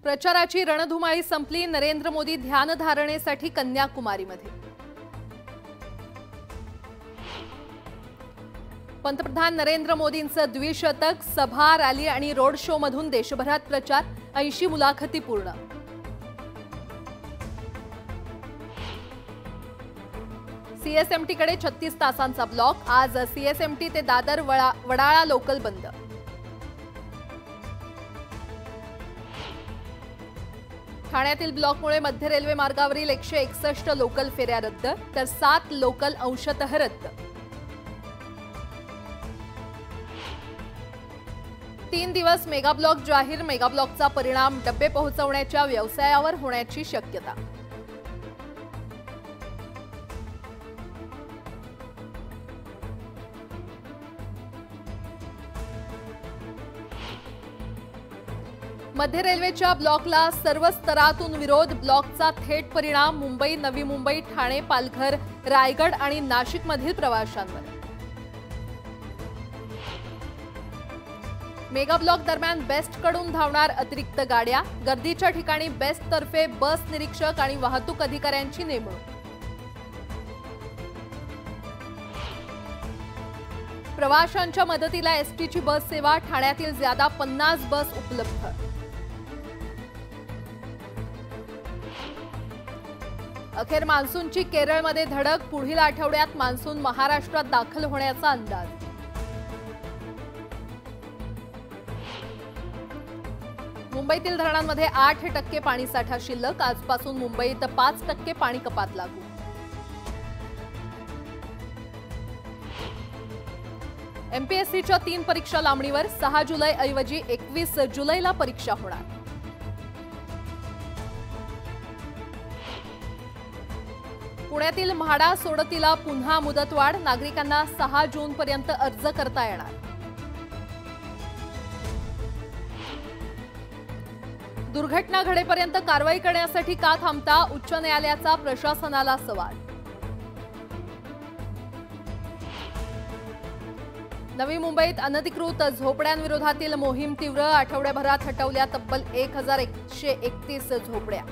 प्रचाराची रणधुमाळी संपली। नरेंद्र मोदी ध्यानधारणेसाठी कन्याकुमारीमध्ये। पंतप्रधान नरेंद्र मोदींचं द्विशतक, सभा, रॅली आणि रोड शो मधून देशभरात प्रचार। 80 मुलाखती पूर्ण। सीएसएमटी कडे 36 तासांचा ब्लॉक। आज सीएसएमटी ते दादर वडाळा लोकल बंद। ठाण्यातील ब्लॉकमुळे मध्य रेल्वे मार्गावरील 161 लोकल फेऱ्या रद्द, तर 7 लोकल अंशतः रद्द। 3 दिवस मेगा ब्लॉक जाहीर। मेगा ब्लॉकचा परिणाम डब्बे पोहोचवण्याच्या व्यवसायावर होण्याची शक्यता। मध्य रेल्वेच्या ब्लॉकला सर्व स्तरातून विरोध। ब्लॉकचा थेट परिणाम मुंबई, नवी मुंबई, ठाणे, पालघर, रायगड आणि नाशिकमधील प्रवाशांवर। मेगा ब्लॉक दरम्यान बेस्टकडून धावणार अतिरिक्त गाड्या। गर्दीच्या ठिकाणी बेस्टतर्फे बस निरीक्षक आणि वाहतूक अधिकाऱ्यांची नेमणूक। प्रवाशांच्या मदतीला एसटीची बस सेवा। ठाण्यातील ज्यादा 50 बस उपलब्ध। अखेर मान्सूनची केरळमध्ये धडक। पुढील आठवड्यात मान्सून महाराष्ट्रात दाखल होण्याचा अंदाज। मुंबईतील धरणांमध्ये 8% पाणीसाठा शिल्लक। आजपासून मुंबईत 5% पाणी कपात लागू। एमपीएससीच्या 3 परीक्षा लांबणीवर। 6 जुलै ऐवजी 21 जुलैला परीक्षा होणार। पुण्यातील म्हाडा सोडतीला पुन्हा मुदतवाढ। नागरिकांना 6 जूनपर्यंत अर्ज करता येणार। दुर्घटना घडेपर्यंत कारवाई करण्यासाठी का थांबता? उच्च न्यायालयाचा प्रशासनाला सवाल। नवी मुंबईत अनधिकृत झोपड्यांविरोधातील मोहीम तीव्र। आठवड्याभरात हटवल्या तब्बल 1131 झोपड्या।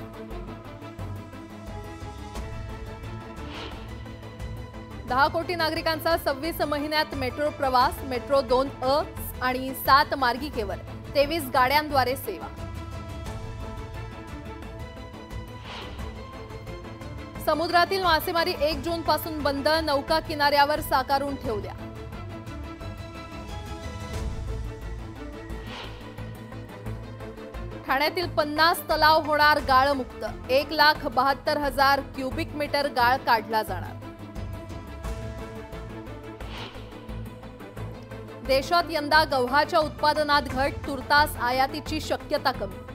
दहा कोटी नागरिकांचा 26 महिन्यात मेट्रो प्रवास। मेट्रो 2A आणि 7 मार्गिकेवर 23 गाड्यांद्वारे सेवा। समुद्रातील मासेमारी 1 जून पासून बंद। नौका किनाऱ्यावर साकारून ठेवल्या। ठाण्यातील 50 तलाव होणार गाळमुक्त। 1,72,000 क्युबिक मीटर गाळ काढला जाणार। देशात यंदा गव्हाच्या उत्पादनात घट। तुर्तास आयातीची शक्यता कमी।